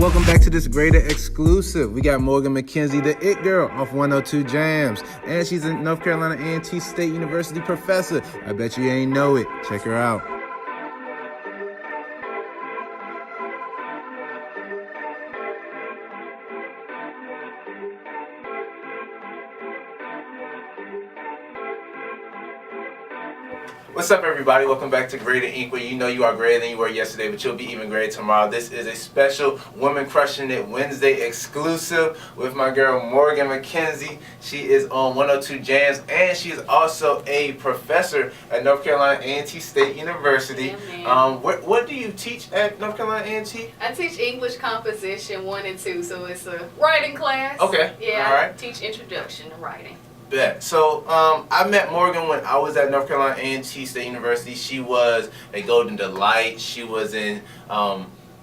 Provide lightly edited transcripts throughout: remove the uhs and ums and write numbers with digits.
Welcome back to this Greater exclusive. We got Morgan Mckenzie, the It Girl, off 102 Jamz. And she's a North Carolina A&T State University professor. I bet you ain't know it. Check her out. What's up, everybody? Welcome back to Greater.inc, where you know you are greater than you were yesterday, but you'll be even greater tomorrow. This is a special Women Crushing It Wednesday exclusive with my girl Morgan Mckenzie. She is on 102 Jamz, and she is also a professor at North Carolina A&T State University. Yeah, what do you teach at North Carolina A&T? I teach English composition 1 and 2, so it's a writing class. Okay. Yeah, all right. I teach introduction to writing. Bet. So I met Morgan when I was at North Carolina A&T State University. She was a Golden Delight. She was in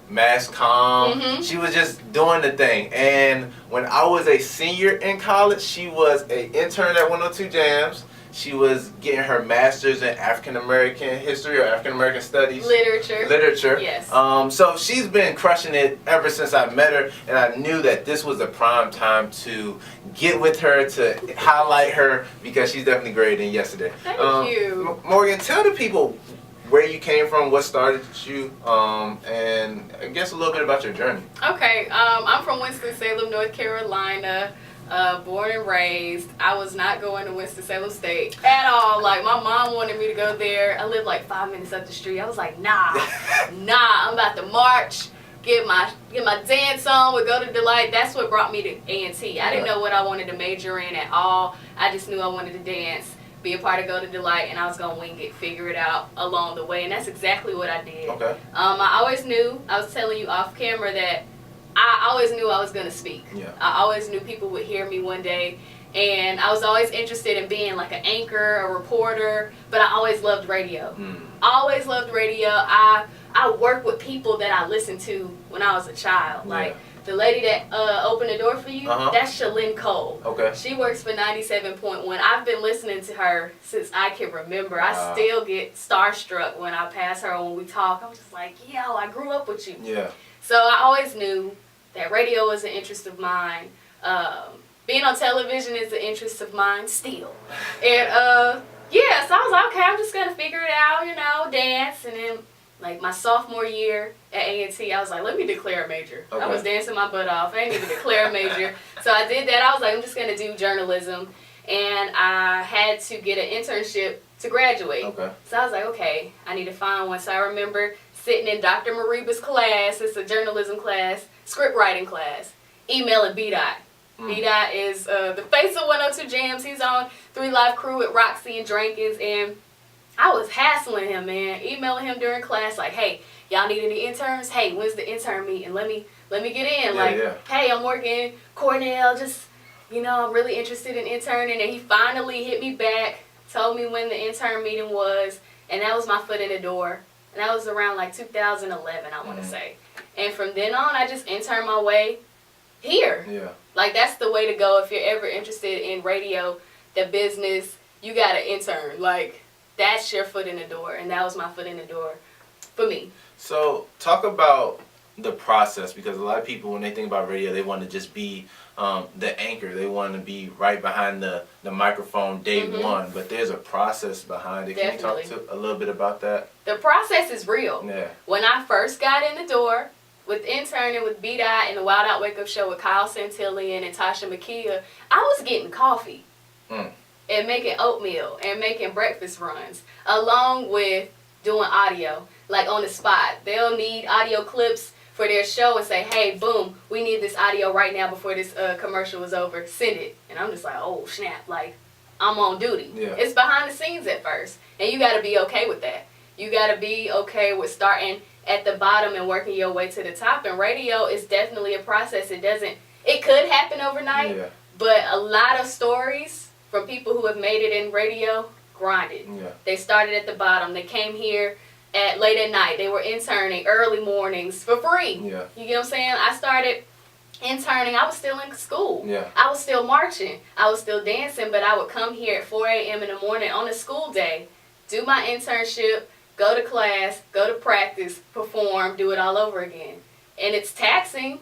Mass Comm. She was just doing the thing. And when I was a senior in college, she was an intern at 102 Jamz. She was getting her master's in African American history or African American studies. Literature. Yes. So she's been crushing it ever since I met her, and I knew that this was a prime time to get with her, to highlight her, because she's definitely greater than yesterday. Thank you. Morgan, tell the people where you came from, what started you, and I guess a little bit about your journey. Okay, I'm from Winston-Salem, North Carolina. Born and raised. I was not going to Winston-Salem State at all. Like, my mom wanted me to go there. I lived like 5 minutes up the street. I was like, nah, I'm about to march, get my dance on, would go to Delight. That's what brought me to A&T. I didn't know what I wanted to major in at all. I just knew I wanted to dance, be a part of Go to Delight, and I was gonna wing it, figure it out along the way, and that's exactly what I did. Okay. I always knew, I was telling you off camera, that I always knew I was going to speak. Yeah. I always knew people would hear me one day, and I was always interested in being like an anchor, a reporter, but I always loved radio. I always loved radio. I work with people that I listened to when I was a child. Yeah. Like, the lady that opened the door for you, that's Shalyn Cole. Okay. She works for 97.1. I've been listening to her since I can remember. I still get starstruck when I pass her, when we talk. I'm just like, yo, I grew up with you. Yeah. So I always knew that radio was an interest of mine. Being on television is an interest of mine still. And yeah, so I was like, okay, I'm just gonna figure it out, you know, dance. And then, like, my sophomore year at A&T, I was like, let me declare a major. Okay. I was dancing my butt off. I didn't even declare a major. So I did that. I was like, I'm just gonna do journalism. And I had to get an internship to graduate. Okay. So I was like, okay, I need to find one. So I remember sitting in Dr. Mariba's class. It's a journalism class, script writing class, emailing B-Dot. B-Dot is the face of 102 Jamz. He's on 3 Live Crew with Roxy and Drankins, and I was hassling him, man, emailing him during class, like, hey, y'all need any interns? Hey, when's the intern meeting? Let me get in. Hey, I'm working Cornell, just, you know, I'm really interested in interning. And he finally hit me back, told me when the intern meeting was, and that was my foot in the door. And that was around like 2011, I want to say. And from then on, I just interned my way here. Yeah. Like, that's the way to go if you're ever interested in radio, the business. You got to intern. Like, that's your foot in the door, and that was my foot in the door for me. So talk about the process, because a lot of people, when they think about radio, they want to just be the anchor. They want to be right behind the microphone day one, but there's a process behind it. Definitely. Can you talk a little bit about that? The process is real. Yeah. When I first got in the door with interning with B-Dot and the Wild Out Wake Up Show with Kyle Santillan and Tasha Makia, I was getting coffee and making oatmeal and making breakfast runs, along with doing audio, like on the spot. They'll need audio clips for their show and say, hey, boom, we need this audio right now before this commercial is over. Send it. And I'm just like, oh, snap, like, I'm on duty. Yeah. It's behind the scenes at first, and you got to be okay with that. You got to be okay with starting at the bottom and working your way to the top. And radio is definitely a process. It could happen overnight, but a lot of stories from people who have made it in radio grinded. Yeah. They started at the bottom. They came here at late at night. They were interning early mornings for free. Yeah. You get what I'm saying? I started interning. I was still in school. Yeah. I was still marching. I was still dancing, but I would come here at 4 a.m. in the morning on a school day, do my internship, go to class, go to practice, perform, do it all over again. and it's taxing.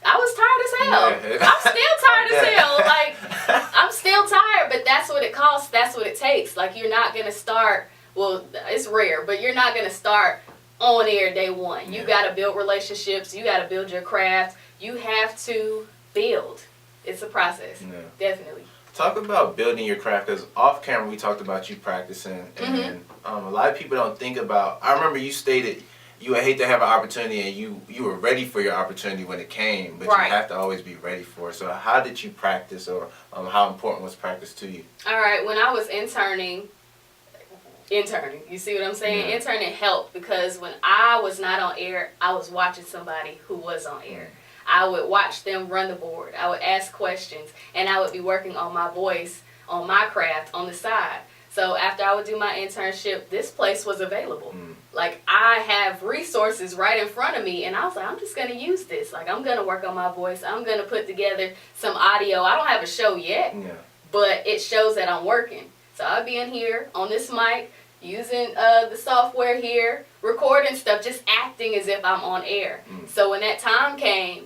I was tired as hell. Yeah. I'm still tired as hell. Like, I'm still tired, but that's what it costs. That's what it takes. Like, you're not going to start, well, it's rare, but you're not going to start on air day one. You got to build relationships. You got to build your craft. You have to build. It's a process. Yeah. Definitely. Talk about building your craft, because off camera we talked about you practicing, and a lot of people don't think about, I remember you stated you would hate to have an opportunity and you were ready for your opportunity when it came, but you have to always be ready for it. So how did you practice, or how important was practice to you? All right, when I was interning, you see what I'm saying? Yeah. Interning helped, because when I was not on air, I was watching somebody who was on air. I would watch them run the board. I would ask questions, and I would be working on my voice, on my craft, on the side. So after I would do my internship, this place was available. Like, I have resources right in front of me, and I was like, I'm just going to use this. Like, I'm going to work on my voice. I'm going to put together some audio. I don't have a show yet, but it shows that I'm working. So I'll be in here on this mic, using the software here, recording stuff, just acting as if I'm on air. So when that time came,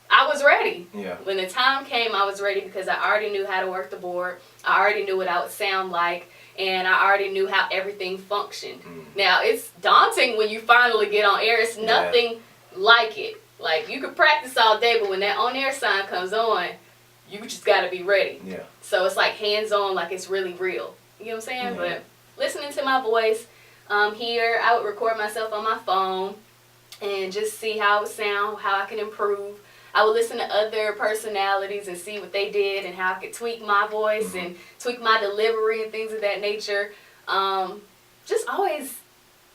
I was ready. Yeah. When the time came, I was ready, because I already knew how to work the board. I already knew what I would sound like, and I already knew how everything functioned. Now, it's daunting when you finally get on air. It's nothing like it. Like, you could practice all day, but when that on-air sign comes on, you just got to be ready. Yeah. So it's like hands-on, like it's really real. You know what I'm saying? But listening to my voice here, I would record myself on my phone and just see how it would sound, how I can improve. I would listen to other personalities and see what they did and how I could tweak my voice and tweak my delivery and things of that nature. Just always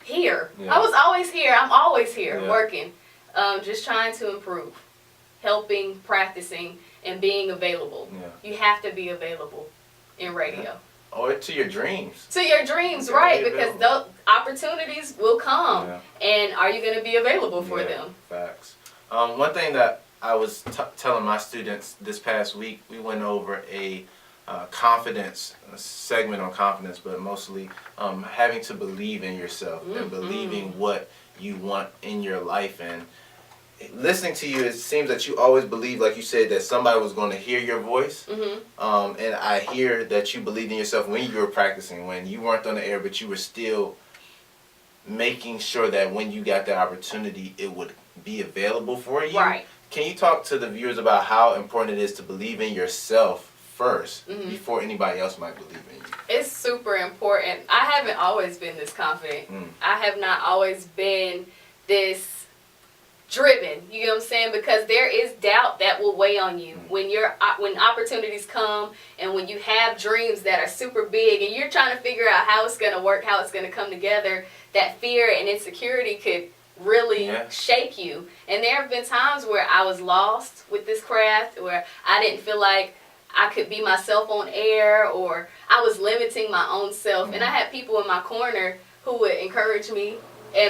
here. I was always here. I'm always here working. Just trying to improve. Helping, practicing, and being available. You have to be available in radio. Or to your dreams. To your dreams, right, because the opportunities will come. And are you going to be available for them? Facts. One thing that I was telling my students this past week, we went over a confidence segment on confidence, but mostly having to believe in yourself and believing what you want in your life. And listening to you, it seems that you always believe, like you said, that somebody was going to hear your voice. And I hear that you believed in yourself when you were practicing, when you weren't on the air, but you were still making sure that when you got that opportunity, it would be available for you. Right. Can you talk to the viewers about how important it is to believe in yourself first before anybody else might believe in you? It's super important. I haven't always been this confident. I have not always been this driven. You know what I'm saying? Because there is doubt that will weigh on you when opportunities come, and when you have dreams that are super big and you're trying to figure out how it's going to work, how it's going to come together. That fear and insecurity could really shake you. And there have been times where I was lost with this craft, where I didn't feel like I could be myself on air, or I was limiting my own self. And I had people in my corner who would encourage me,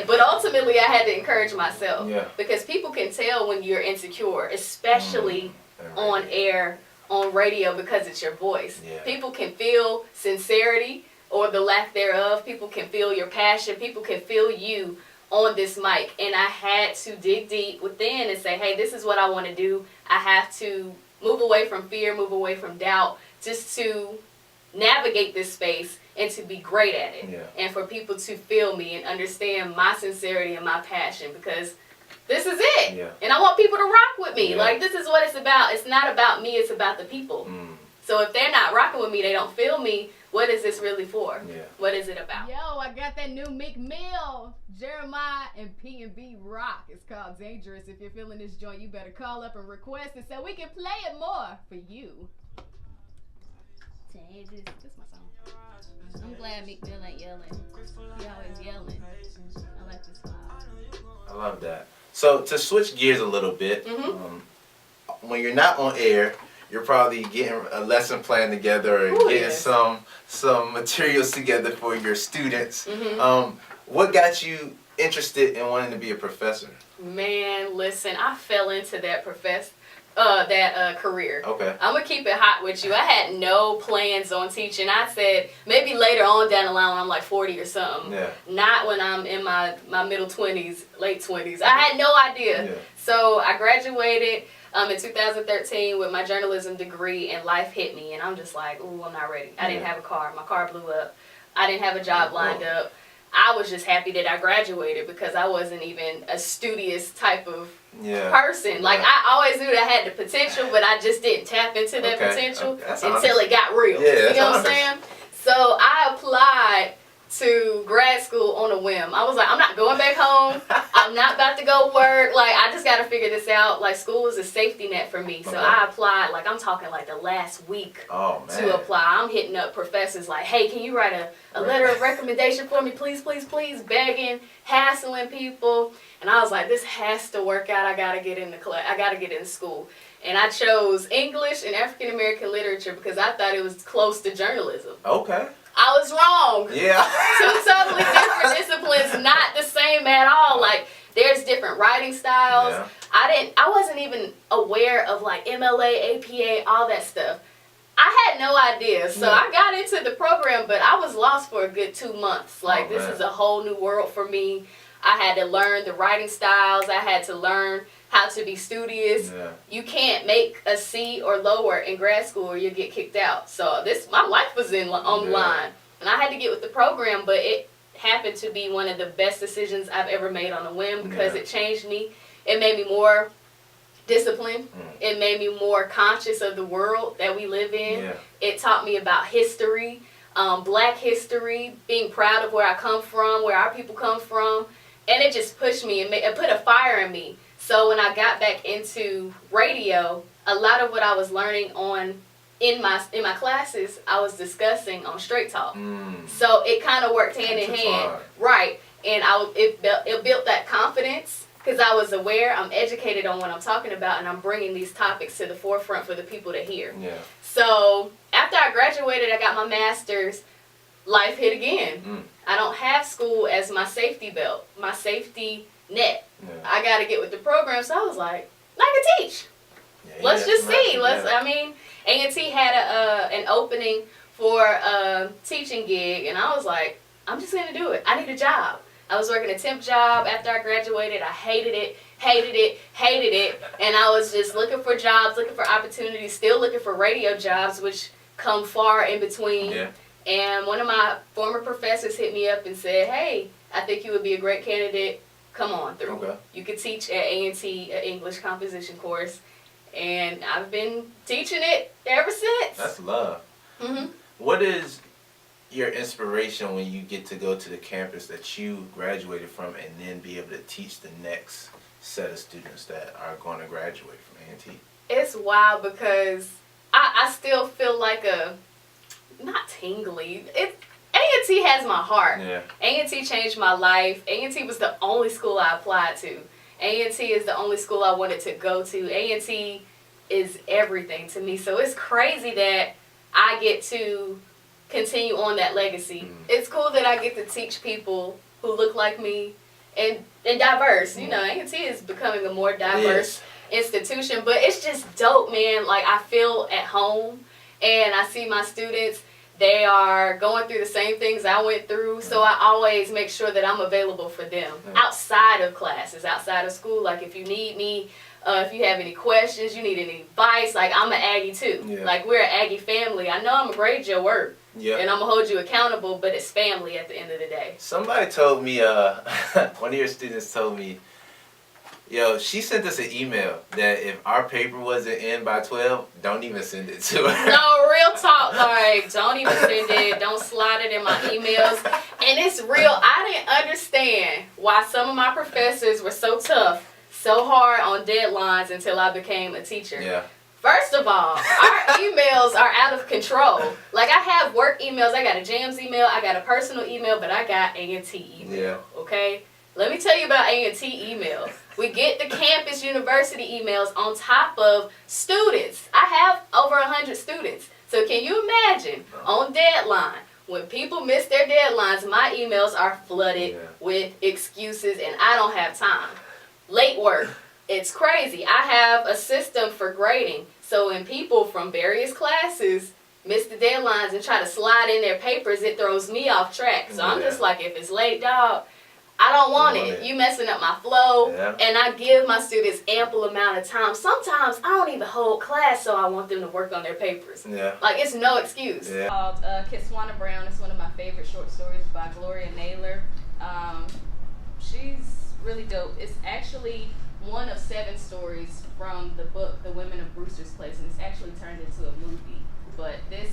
but ultimately I had to encourage myself, because people can tell when you're insecure, especially on air, on radio, because it's your voice. People can feel sincerity or the lack thereof. People can feel your passion. People can feel you on this mic. And I had to dig deep within and say, hey, this is what I want to do. I have to move away from fear, move away from doubt, just to navigate this space and to be great at it. And for people to feel me and understand my sincerity and my passion, because this is it. And I want people to rock with me. Like, this is what it's about. It's not about me, it's about the people. So if they're not rocking with me, they don't feel me, what is this really for? What is it about? Yo, I got that new McMill, Jeremiah and P&B Rock. It's called Dangerous. If you're feeling this joint, you better call up and request it so we can play it more for you. Dangerous. This is my song. I'm glad McMill ain't yelling. He always yelling. I like this vibe. I love that. So to switch gears a little bit, when you're not on air, you're probably getting a lesson plan together or getting some materials together for your students. What got you interested in wanting to be a professor? Man, listen, I fell into that career. Okay. I'm gonna keep it hot with you. I had no plans on teaching. I said maybe later on down the line when I'm like 40 or something. Yeah. Not when I'm in my middle 20s, late 20s. I had no idea. Yeah. So I graduated in 2013 with my journalism degree, and life hit me, and I'm just like, ooh, I'm not ready. I didn't have a car. My car blew up. I didn't have a job lined up. I was just happy that I graduated because I wasn't even a studious type of person. Like, I always knew that I had the potential, but I just didn't tap into that potential until it got real. Yeah, you know what I'm saying? So I applied to grad school on a whim. I was like, I'm not going back home. I'm not about to go work. Like, I just got to figure this out. Like, school was a safety net for me. So I applied, like, I'm talking like the last week to apply. I'm hitting up professors like, hey, can you write a letter of recommendation for me? Please, please, please. Begging, hassling people. And I was like, this has to work out. I got to get into class. I got to get into school. And I chose English and African American literature because I thought it was close to journalism. Okay. I was wrong. Yeah. Two totally different disciplines, not the same at all. Like, there's different writing styles. Yeah. I wasn't even aware of like MLA, APA, all that stuff. I had no idea. So I got into the program, but I was lost for a good 2 months. Like, this is a whole new world for me. I had to learn the writing styles. I had to learn how to be studious. Yeah. You can't make a C or lower in grad school or you'll get kicked out. So my life was on the line. And I had to get with the program, but it happened to be one of the best decisions I've ever made on a whim because it changed me. It made me more disciplined. It made me more conscious of the world that we live in. Yeah. It taught me about history, black history, being proud of where I come from, where our people come from. And it just pushed me and it put a fire in me. So when I got back into radio, a lot of what I was learning in my classes, I was discussing on Straight Talk. So it kind of worked hand in hand, right? And it built that confidence because I was aware, I'm educated on what I'm talking about, and I'm bringing these topics to the forefront for the people to hear. Yeah. So after I graduated, I got my master's. Life hit again. I don't have school as my safety belt, my safety net. I got to get with the program, so I was like, I can teach. Let's just see. I mean, A&T had an opening for a teaching gig, and I was like, I'm just going to do it. I need a job. I was working a temp job after I graduated. I hated it, and I was just looking for jobs, looking for opportunities, still looking for radio jobs, which come far in between. Yeah. And one of my former professors hit me up and said, hey, I think you would be a great candidate. Come on through. Okay. You could teach at A&T an English composition course. And I've been teaching it ever since. That's love. What is your inspiration when you get to go to the campus that you graduated from and then be able to teach the next set of students that are going to graduate from A&T? It's wild because I still feel like not tingly. A&T has my heart. Yeah. A&T changed my life. A&T was the only school I applied to. A&T is the only school I wanted to go to. A&T is everything to me. So it's crazy that I get to continue on that legacy. It's cool that I get to teach people who look like me and diverse. You know, A&T is becoming a more diverse institution. But it's just dope, man. Like, I feel at home. And I see my students, they are going through the same things I went through, so I always make sure that I'm available for them outside of classes, outside of school. Like, if you need me, if you have any questions, you need any advice, like, I'm an Aggie too. Yeah. Like, we're an Aggie family. I know I'm going to grade your work, and I'm going to hold you accountable, but it's family at the end of the day. Somebody told me, one of your students told me, yo, she sent us an email that if our paper wasn't in by 12, don't even send it to her. No, real talk. Like, don't even send it. Don't slide it in my emails. And it's real. I didn't understand why some of my professors were so tough, so hard on deadlines until I became a teacher. Yeah. First of all, our emails are out of control. Like, I have work emails. I got a jamz email. I got a personal email, but I got A&T email. Yeah. Okay? Let me tell you about A&T email. We get the campus university emails on top of students. I have over 100 students. So can you imagine on deadline, when people miss their deadlines, my emails are flooded with excuses and I don't have time. Late work. It's crazy. I have a system for grading. So when people from various classes miss the deadlines and try to slide in their papers, it throws me off track. So I'm just like, if it's late, dog, I don't want it. You messing up my flow. Yeah. And I give my students ample amount of time. Sometimes I don't even hold class, so I want them to work on their papers. Yeah. Like, it's no excuse. Yeah. Called Kiswana Brown. It's one of my favorite short stories by Gloria Naylor. She's really dope. It's actually one of 7 stories from the book, The Women of Brewster's Place, and it's actually turned into a movie. But this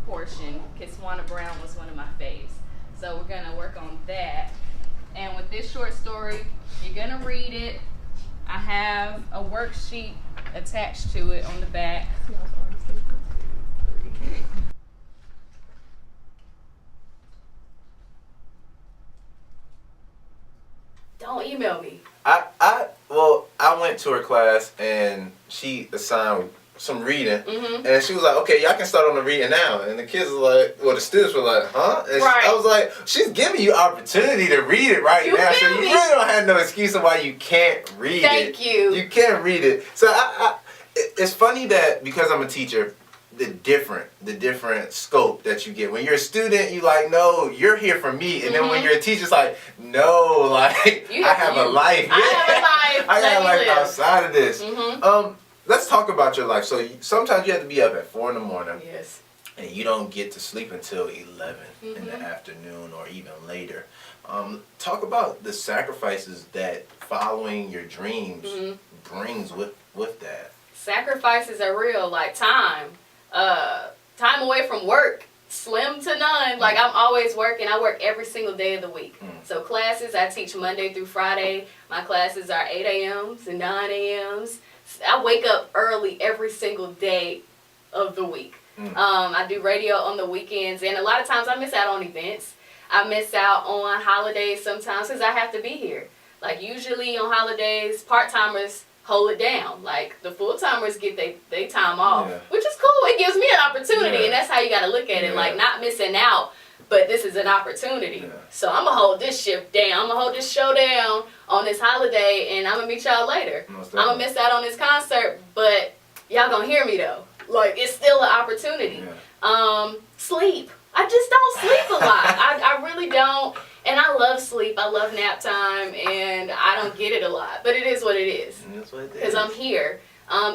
portion, Kiswana Brown, was one of my faves. So we're going to work on that. And with this short story, you're going to read it. I have a worksheet attached to it on the back. Don't email me. I went to her class and she assigned some reading, and she was like, okay, y'all can start on the reading now. And the kids were like, well, the students were like, huh? And I was like, she's giving you opportunity to read it right now, so you really don't have no excuse of why you can't read it. Thank you. You can't read it. So it's funny that because I'm a teacher, the different scope that you get. When you're a student, you like, no, you're here for me. And then when you're a teacher, it's like, no, like, I have a life. I have a life. I got a life outside of this. Let's talk about your life. So sometimes you have to be up at 4 in the morning. Yes. And you don't get to sleep until 11 in the afternoon or even later. Talk about the sacrifices that following your dreams brings with that. Sacrifices are real, like time. Time away from work, slim to none. Like, I'm always working. I work every single day of the week. So classes, I teach Monday through Friday. My classes are 8 a.m.s and 9 a.m.s. I wake up early every single day of the week. I do radio on the weekends, and a lot of times I miss out on events. I miss out on holidays sometimes because I have to be here. Like, usually on holidays, part-timers hold it down. Like, the full-timers get they time off, which is cool. It gives me an opportunity, and that's how you got to look at it. Like, not missing out, but this is an opportunity. So I'm going to hold this shift down. I'm going to hold this show down on this holiday, and I'm going to meet y'all later. I'm going to miss out on this concert, but y'all going to hear me, though. Like, it's still an opportunity. Sleep. I just don't sleep a lot. I really don't. And I love sleep. I love nap time, and I don't get it a lot. But it is what it is. Because I'm here.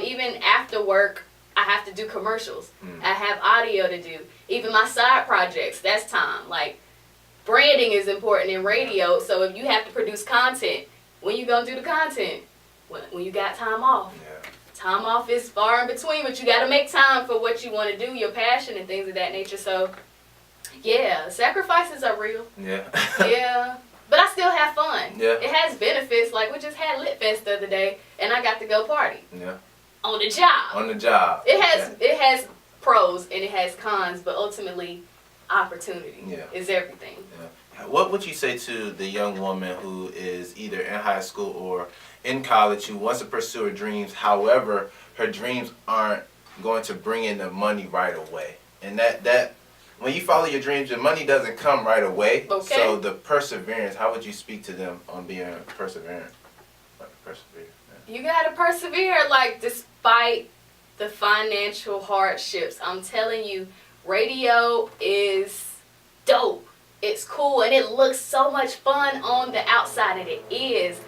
Even after work, I have to do commercials. I have audio to do. Even my side projects, that's time. Like, branding is important in radio, so if you have to produce content, when you going to do the content? When you got time off. Time off is far in between, but you got to make time for what you want to do, your passion and things of that nature. So, yeah, sacrifices are real. But I still have fun. It has benefits. Like, we just had Lit Fest the other day, and I got to go party. On the job. On the job. It has pros and it has cons, but ultimately, opportunity is everything. What would you say to the young woman who is either in high school or in college who wants to pursue her dreams, however, her dreams aren't going to bring in the money right away? And that when you follow your dreams, the money doesn't come right away. So the perseverance, how would you speak to them on being perseverant? You gotta persevere, like, despite the financial hardships. I'm telling you, radio is dope. It's cool, and it looks so much fun on the outside, and it is.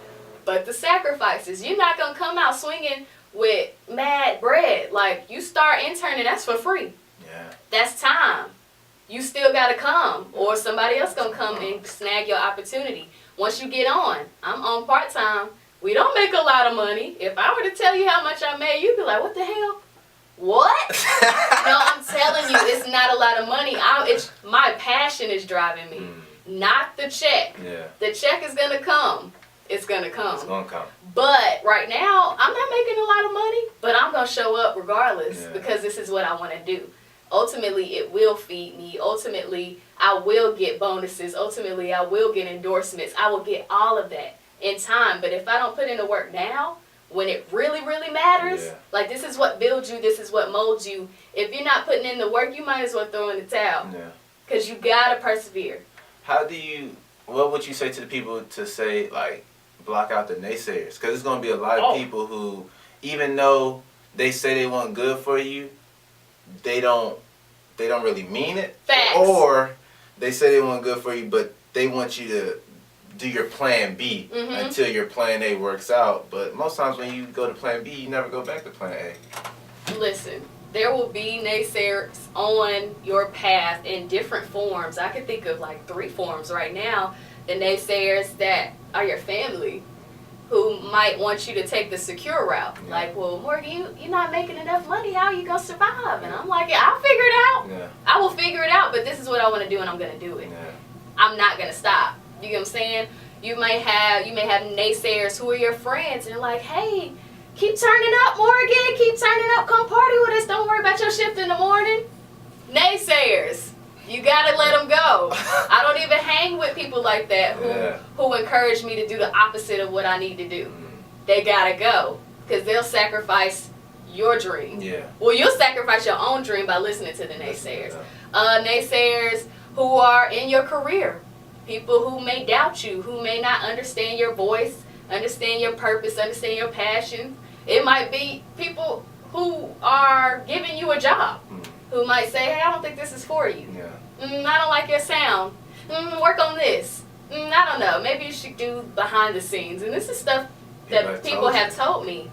But the sacrifices, you're not gonna come out swinging with mad bread. Like, you start interning, that's for free. That's time. You still gotta come, or somebody else gonna come and snag your opportunity. Once you get on, I'm on part-time. We don't make a lot of money. If I were to tell you how much I made, you'd be like, what the hell? What? No, I'm telling you, it's not a lot of money. My passion is driving me, not the check. The check is gonna come. It's gonna come. It's gonna come. But right now, I'm not making a lot of money, but I'm gonna show up regardless because this is what I want to do. Ultimately, it will feed me. Ultimately, I will get bonuses. Ultimately, I will get endorsements. I will get all of that in time. But if I don't put in the work now, when it really, really matters, like, this is what builds you, this is what molds you. If you're not putting in the work, you might as well throw in the towel. Because you gotta persevere. What would you say to the people to say, like, block out the naysayers? Because there's going to be a lot of people who, even though they say they want good for you, they don't really mean it. Facts. Or they say they want good for you, but they want you to do your plan B until your plan A works out. But most times when you go to plan B, you never go back to plan A. Listen, there will be naysayers on your path in different forms. I can think of like 3 forms right now. The naysayers that are your family, who might want you to take the secure route. Yeah. Like, well, Morgan, you're not making enough money. How are you going to survive? And I'm like, yeah, I'll figure it out. Yeah. I will figure it out, but this is what I want to do, and I'm going to do it. Yeah. I'm not going to stop. You get what I'm saying? You may have naysayers who are your friends, and they're like, hey, keep turning up, Morgan. Keep turning up. Come party with us. Don't worry about your shift in the morning. Naysayers. You gotta let them go. I don't even hang with people like that who encourage me to do the opposite of what I need to do. They gotta go, because they'll sacrifice your dream. Yeah. Well, you'll sacrifice your own dream by listening to the naysayers. Naysayers who are in your career. People who may doubt you, who may not understand your voice, understand your purpose, understand your passion. It might be people who are giving you a job, who might say, hey, I don't think this is for you. Yeah. I don't like your sound. Work on this. I don't know. Maybe you should do behind the scenes. And this is stuff that people have told me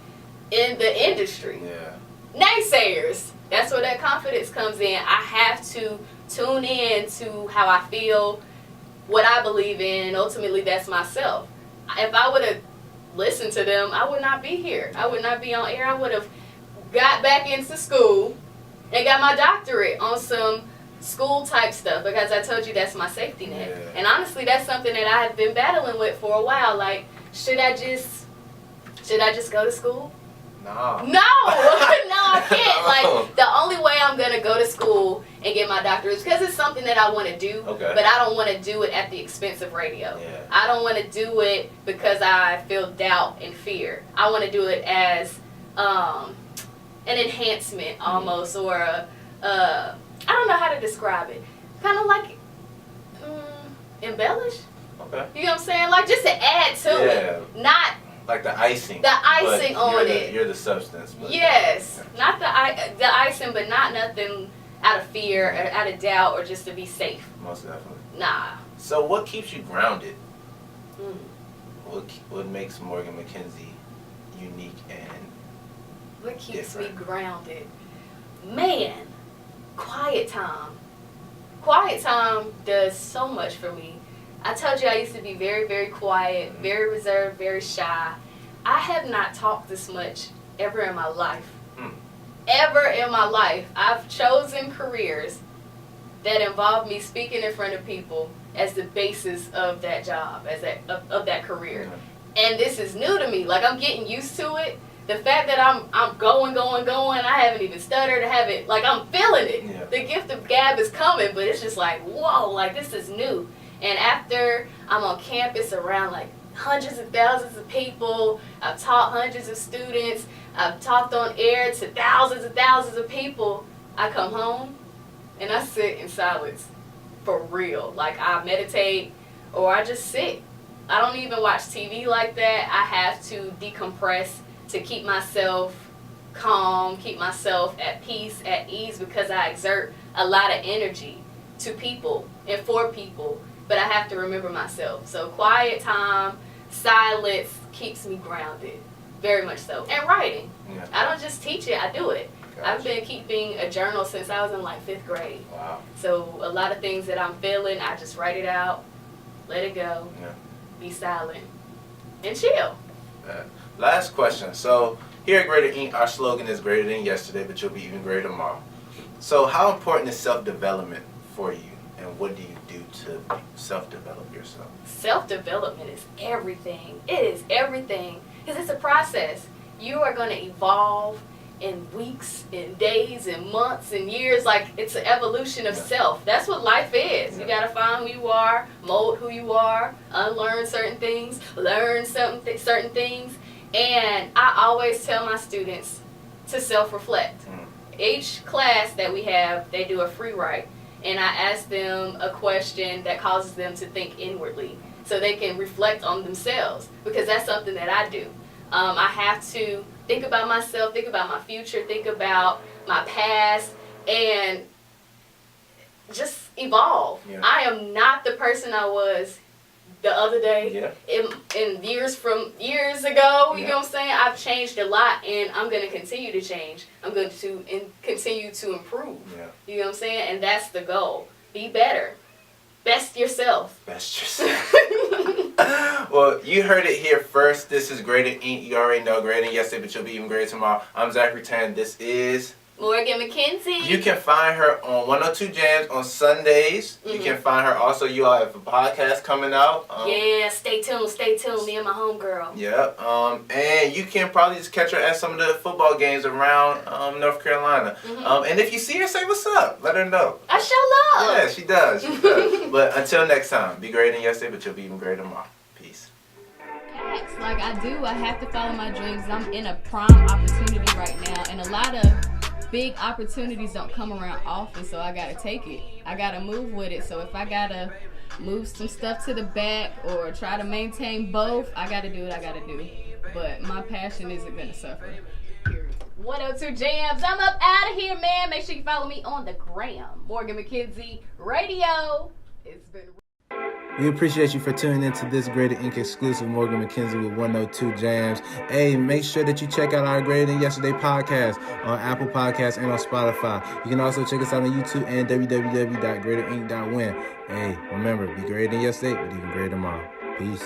in the industry. Yeah. Naysayers. That's where that confidence comes in. I have to tune in to how I feel, what I believe in, and ultimately that's myself. If I would have listened to them, I would not be here. I would not be on air. I would have got back into school and got my doctorate on some school type stuff, because I told you that's my safety net. Yeah. And honestly, that's something that I have been battling with for a while. Like, should I just go to school? No. No, I can't. Like, the only way I'm gonna go to school and get my doctorate is because it's something that I want to do. Okay. But I don't want to do it at the expense of radio. Yeah. I don't want to do it because I feel doubt and fear. I want to do it as an enhancement almost, or I don't know how to describe it. Kind of like embellish. Okay. You know what I'm saying? Like, just to add to it, not like the icing. The icing on it. You're the substance. Yes, not the icing, but not nothing out of fear, or out of doubt, or just to be safe. Most definitely. Nah. So what keeps you grounded? What makes Morgan Mckenzie unique and what keeps different? Me grounded? Man, quiet time. Quiet time does so much for me. I told you I used to be very, very quiet, very reserved, very shy. I have not talked this much ever in my life. Ever in my life. I've chosen careers that involve me speaking in front of people as the basis of that job, of that career. And this is new to me. Like, I'm getting used to it. The fact that I'm going, I haven't even stuttered, I'm feeling it. Yeah. The gift of gab is coming, but it's just like, whoa, like, this is new. And after I'm on campus around like hundreds of thousands of people, I've taught hundreds of students, I've talked on air to thousands and thousands of people, I come home and I sit in silence for real. Like, I meditate or I just sit. I don't even watch TV like that. I have to decompress to keep myself calm, keep myself at peace, at ease, because I exert a lot of energy to people and for people. But I have to remember myself. So quiet time, silence keeps me grounded. Very much so. And writing. Yeah. I don't just teach it, I do it. Gotcha. I've been keeping a journal since I was in like 5th grade. Wow. So a lot of things that I'm feeling, I just write it out, let it go, be silent, and chill. Last question. So here at Greater.inc, our slogan is greater than yesterday, but you'll be even greater tomorrow. So how important is self-development for you? And what do you do to self-develop yourself? Self-development is everything. It is everything. Because it's a process. You are going to evolve in weeks, in days, in months, in years. Like, it's an evolution of self. That's what life is. You got to find who you are, mold who you are, unlearn certain things, learn certain things. And I always tell my students to self-reflect. Each class that we have, they do a free write. And I ask them a question that causes them to think inwardly. so they can reflect on themselves, because that's something that I do. I have to think about myself, think about my future, think about my past, and just evolve. Yeah. I am not the person I was the other day. Yeah. In years ago, you Yeah. know what I'm saying? I've changed a lot, and I'm going to continue to change. I'm going to continue to improve. Yeah. You know what I'm saying? And that's the goal. Be better. Best yourself. Best yourself. Well, you heard it here first. This is Greater.inc. You already know Greater yesterday, but you'll be even greater tomorrow. I'm Zachary Tan. This is Morgan Mckenzie. You can find her on 102 Jams on Sundays. You can find her also. You all have a podcast coming out. Yeah, stay tuned. Me and my homegirl. Yeah. And you can probably just catch her at some of the football games around North Carolina. And if you see her, say what's up. Let her know. I show love. Yeah, she does. She does. But until next time, be greater than yesterday, but you'll be even greater tomorrow. Peace. Like I do, I have to follow my dreams. I'm in a prime opportunity right now, and a lot of big opportunities don't come around often, so I gotta take it. I gotta move with it. So if I gotta move some stuff to the back or try to maintain both, I gotta do what I gotta do. But my passion isn't gonna suffer. Period. 102 Jams. I'm up out of here, man. Make sure you follow me on the gram. Morgan Mckenzie Radio. It's been. We appreciate you for tuning into this Greater.inc exclusive Morgan Mckenzie with 102 Jams. Hey, make sure that you check out our Greater Than Yesterday podcast on Apple Podcasts and on Spotify. You can also check us out on YouTube and www.greaterinc.win. Hey, remember, be greater than yesterday, but even greater tomorrow. Peace.